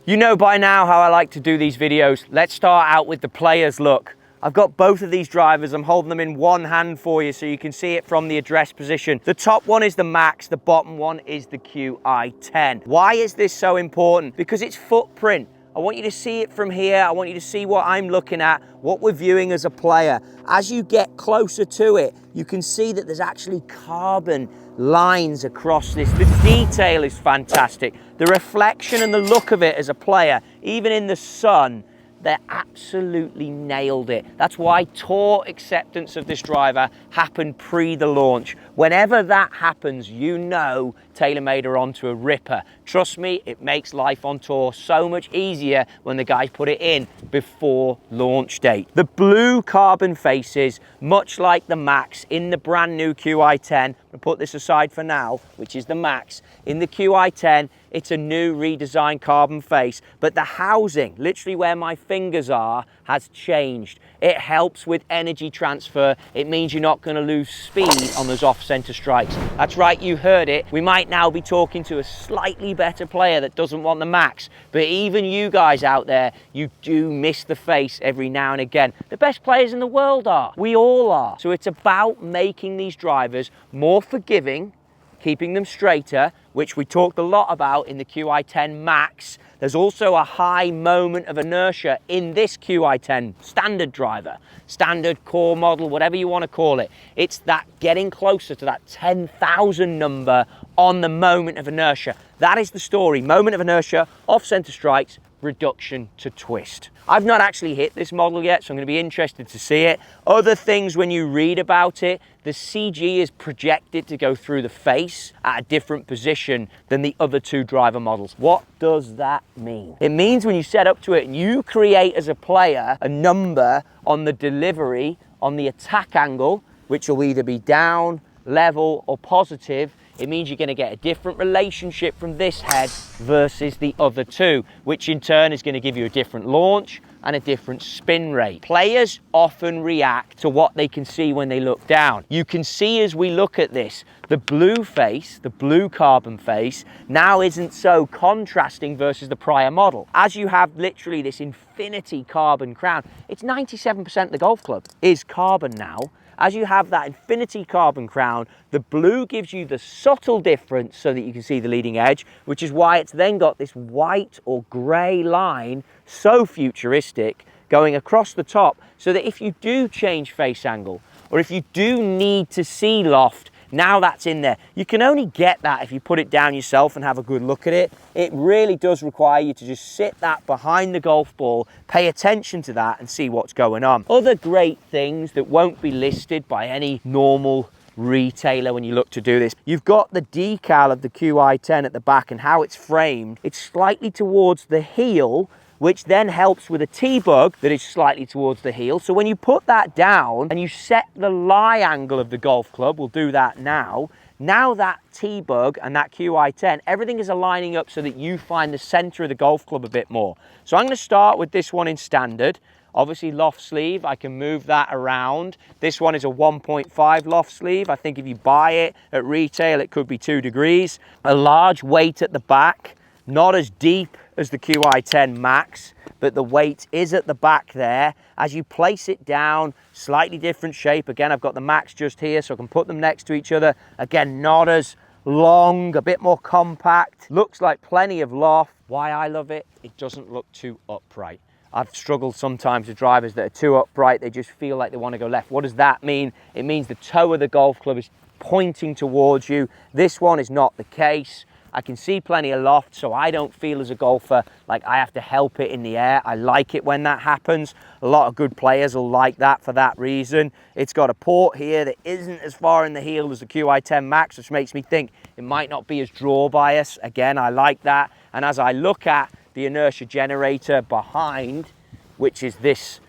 You know by now how I like to do these videos. Let's start out with the player's look. I've got both of these drivers. I'm holding them in one hand for you so you can see it from the address position. The top one is the Max, the bottom one is the Qi10. Why is this so important? Because it's footprint. I want you to see it from here. I want you to see what I'm looking at, what we're viewing as a player. As you get closer to it, you can see that there's actually carbon lines across this. The detail is fantastic. The reflection and the look of it as a player, even in the sun, they absolutely nailed it. That's why tour acceptance of this driver happened pre the launch. Whenever that happens, you know TaylorMade are onto a ripper. Trust me, it makes life on tour so much easier when the guys put it in before launch date. The blue carbon faces, much like the Max in the brand new Qi10, I'll put this aside for now, which is the Max. In the Qi10, it's a new redesigned carbon face, but the housing, literally where my fingers are, has changed. It helps with energy transfer. It means you're not going to lose speed on those off-center strikes. That's right, you heard it. We might now be talking to a slightly better player that doesn't want the Max, but even you guys out there, you do miss the face every now and again. The best players in the world are. We all are. So it's about making these drivers more forgiving, keeping them straighter, which we talked a lot about in the Qi10 Max. There's also a high moment of inertia in this Qi10 standard driver, standard core model, whatever you want to call it. It's that getting closer to that 10,000 number on the moment of inertia. That is the story. Moment of inertia, off-center strikes, reduction to twist. I've not actually hit this model yet, so I'm going to be interested to see it. Other things when you read about it, the CG is projected to go through the face at a different position than the other two driver models. What does that mean? It means when you set up to it and you create as a player a number on the delivery, on the attack angle, which will either be down, level, or positive, it means you're going to get a different relationship from this head versus the other two, which in turn is going to give you a different launch and a different spin rate. Players often react to what they can see when they look down. You can see as we look at this, the blue face, the blue carbon face, now isn't so contrasting versus the prior model. As you have literally this infinity carbon crown, it's 97% of the golf club is carbon now. As you have that infinity carbon crown, the blue gives you the subtle difference so that you can see the leading edge, which is why it's then got this white or grey line, so futuristic, going across the top, so that if you do change face angle, or if you do need to see loft, now that's in there. You can only get that if you put it down yourself and have a good look at it. It really does require you to just sit that behind the golf ball, pay attention to that and see what's going on. Other great things that won't be listed by any normal retailer when you look to do this. You've got the decal of the Qi10 at the back and how it's framed. It's slightly towards the heel, which then helps with a T-bug that is slightly towards the heel. So when you put that down and you set the lie angle of the golf club, we'll do that now. Now that T-bug and that Qi10, everything is aligning up so that you find the center of the golf club a bit more. So I'm going to start with this one in standard. Obviously loft sleeve, I can move that around. This one is a 1.5 loft sleeve. I think if you buy it at retail, it could be 2 degrees. A large weight at the back, not as deep as the Qi10 Max, but the weight is at the back there. As you place it down, slightly different shape. Again, I've got the Max just here, so I can put them next to each other. Again, not as long, a bit more compact. Looks like plenty of loft. Why I love it, it doesn't look too upright. I've struggled sometimes with drivers that are too upright. They just feel like they want to go left. What does that mean? It means the toe of the golf club is pointing towards you. This one is not the case. I can see plenty of loft, so I don't feel as a golfer like I have to help it in the air. I like it when that happens. A lot of good players will like that for that reason. It's got a port here that isn't as far in the heel as the Qi10 Max, which makes me think it might not be as draw bias. Again, I like that. And as I look at the inertia generator behind, which is this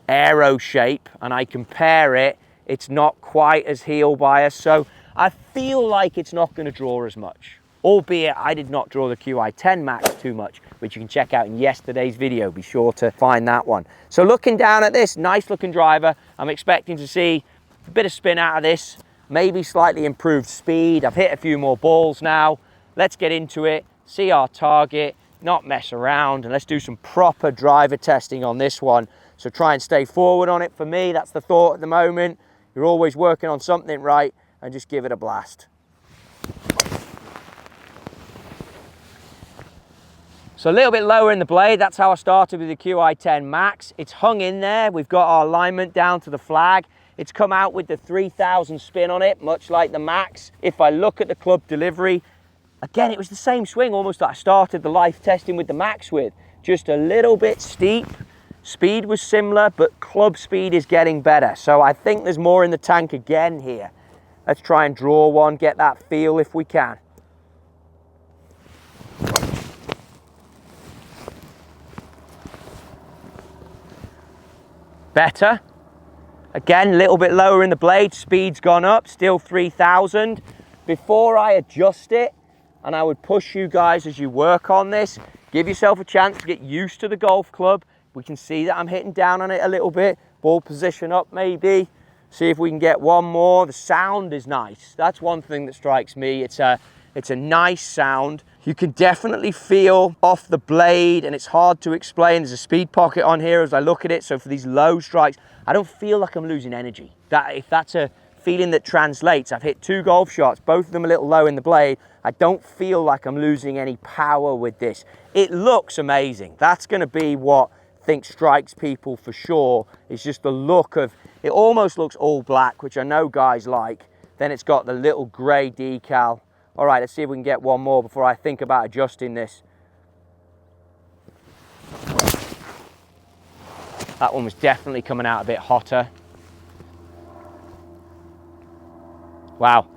aero shape, and I compare it, it's not quite as heel bias. So I feel like it's not going to draw as much. Albeit I did not draw the Qi10 Max too much, which you can check out in yesterday's video. Be sure to find that one. So looking down at this nice looking driver, I'm expecting to see a bit of spin out of this, maybe slightly improved speed. I've hit a few more balls now. Let's get into it, see our target. not mess around, and let's do some proper driver testing on this one. So try and stay forward on it. For me, that's the thought at the moment. You're always working on something right, and just give it a blast. So a little bit lower in the blade. That's how I started with the Qi10 Max. It's hung in there. We've got our alignment down to the flag. It's come out with the 3000 spin on it, much like the Max. If I look at the club delivery, again, it was the same swing almost that I started the life testing with the Max with. Just a little bit steep. Speed was similar, but club speed is getting better. So I think there's more in the tank again here. Let's try and draw one, get that feel if we can. Better. Again, a little bit lower in the blade, speed's gone up, still 3000. Before I adjust it, and I would push you guys as you work on this, give yourself a chance to get used to the golf club. We can see that I'm hitting down on it a little bit, ball position up maybe. See if we can get one more. The sound is nice. That's one thing that strikes me. It's a nice sound. You can definitely feel off the blade, and it's hard to explain. There's a speed pocket on here as I look at it. So for these low strikes, I don't feel like I'm losing energy. If that's a feeling that translates, I've hit 2 golf shots, both of them a little low in the blade. I don't feel like I'm losing any power with this. It looks amazing. That's going to be what I think strikes people for sure. It's just the look of, it almost looks all black, which I know guys like. Then it's got the little grey decal. All right, let's see if we can get one more before I think about adjusting this. That one was definitely coming out a bit hotter. Wow,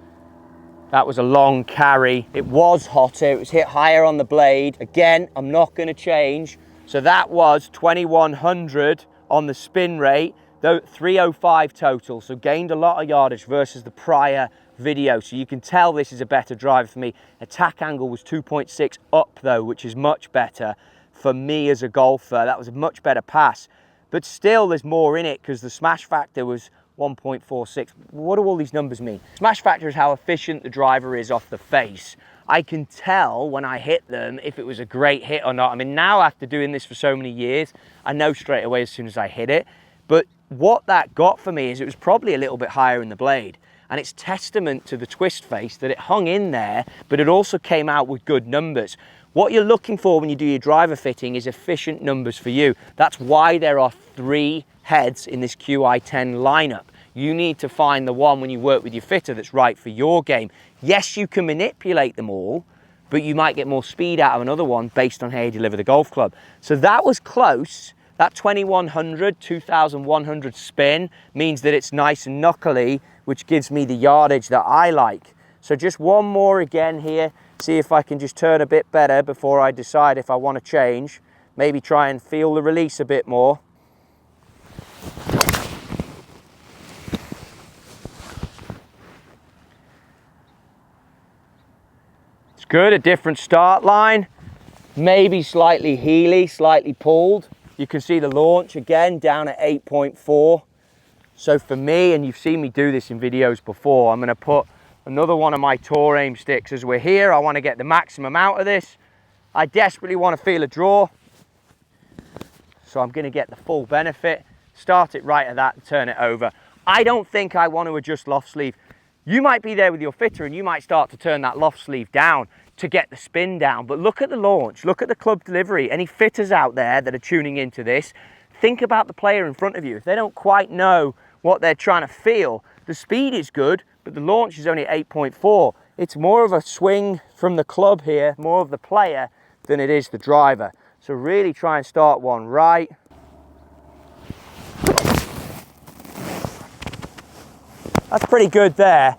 that was a long carry. It was hotter, it was hit higher on the blade. Again, I'm not gonna change. So that was 2100 on the spin rate, though 305 total. So gained a lot of yardage versus the prior video. So you can tell this is a better driver for me. Attack angle was 2.6 up though, which is much better for me as a golfer. That was a much better pass. But still there's more in it because the smash factor was 1.46. What do all these numbers mean? Smash factor is how efficient the driver is off the face. I can tell when I hit them if it was a great hit or not. I mean, now after doing this for so many years, I know straight away as soon as I hit it. But what that got for me is it was probably a little bit higher in the blade. And it's testament to the twist face that it hung in there, but it also came out with good numbers. What you're looking for when you do your driver fitting is efficient numbers for you. That's why there are 3 heads in this Qi10 lineup. You need to find the one when you work with your fitter that's right for your game. Yes, you can manipulate them all, but you might get more speed out of another one based on how you deliver the golf club. So that was close. That 2100, 2100 spin means that it's nice and knuckly, which gives me the yardage that I like. So just one more again here. See if I can just turn a bit better before I decide if I want to change. Maybe try and feel the release a bit more. It's good, a different start line. Maybe slightly heely, slightly pulled. You can see the launch again down at 8.4. So for me, and you've seen me do this in videos before, I'm going to put another one of my Tour Aim sticks as we're here. I want to get the maximum out of this. I desperately want to feel a draw. So I'm going to get the full benefit. Start it right at that and turn it over. I don't think I want to adjust loft sleeve. You might be there with your fitter and you might start to turn that loft sleeve down to get the spin down. But look at the launch, look at the club delivery. Any fitters out there that are tuning into this, think about the player in front of you. If they don't quite know what they're trying to feel, the speed is good, but the launch is only 8.4. It's more of a swing from the club here, more of the player than it is the driver. So really try and start one right. That's pretty good there.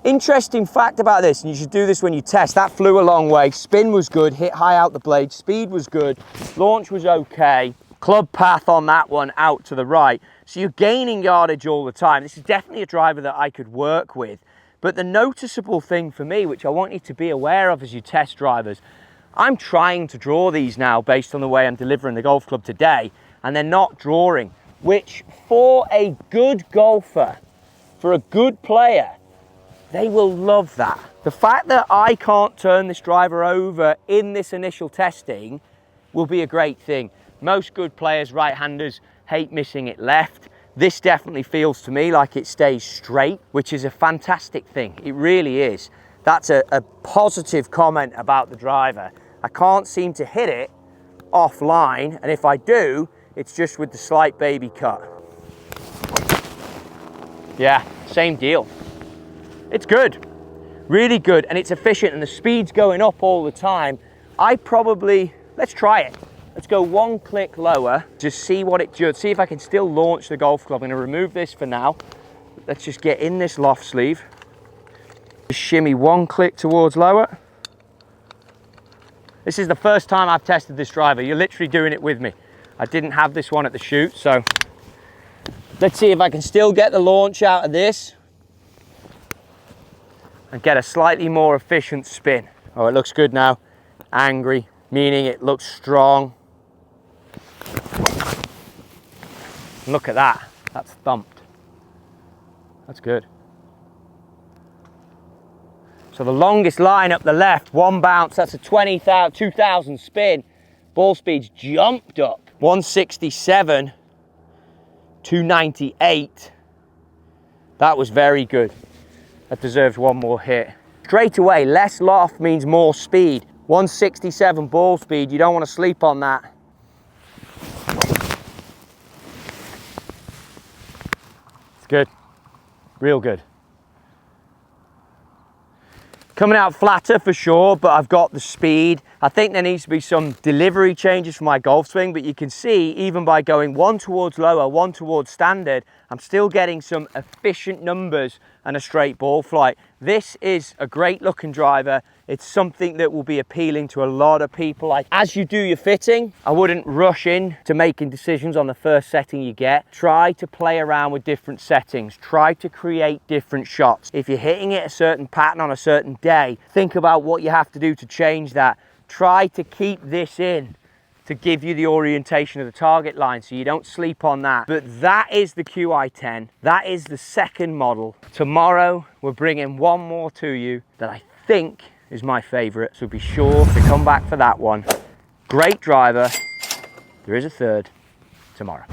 Interesting fact about this, and you should do this when you test, that flew a long way. Spin was good, hit high out the blade, speed was good, launch was okay. Club path on that one out to the right. So you're gaining yardage all the time. This is definitely a driver that I could work with. But the noticeable thing for me, which I want you to be aware of as you test drivers, I'm trying to draw these now based on the way I'm delivering the golf club today, and they're not drawing, which for a good golfer, for a good player, they will love that. The fact that I can't turn this driver over in this initial testing will be a great thing. Most good players, right-handers, hate missing it left. This definitely feels to me like it stays straight, which is a fantastic thing. It really is. That's a positive comment about the driver. I can't seem to hit it offline, and if I do, it's just with the slight baby cut. Yeah, same deal. It's good, really good, and it's efficient, and the speed's going up all the time. Let's try it. Let's go one click lower, just see what it does, see if I can still launch the golf club. I'm gonna remove this for now. Let's just get in this loft sleeve. Just shimmy one click towards lower. This is the first time I've tested this driver. You're literally doing it with me. I didn't have this one at the shoot, so let's see if I can still get the launch out of this and get a slightly more efficient spin. Oh, it looks good now. Angry, meaning it looks strong. Look at that, that's thumped. That's good. So the longest line up the left, one bounce, that's a 2,000 spin. Ball speed's jumped up. 167, 298. That was very good. That deserves one more hit. Straight away, less loft means more speed. 167 ball speed, you don't want to sleep on that. It's good, real good. Coming out flatter for sure, but I've got the speed. I think there needs to be some delivery changes for my golf swing, but you can see even by going one towards lower, one towards standard, I'm still getting some efficient numbers and a straight ball flight. This is a great looking driver. It's something that will be appealing to a lot of people. As you do your fitting, I wouldn't rush in to making decisions on the first setting you get. Try to play around with different settings. Try to create different shots. If you're hitting it a certain pattern on a certain day, think about what you have to do to change that. Try to keep this in to give you the orientation of the target line so you don't sleep on that. But that is the Qi10. That is the second model. Tomorrow, we're bringing one more to you that I think is my favorite, so be sure to come back for that one. Great driver. There is a third tomorrow.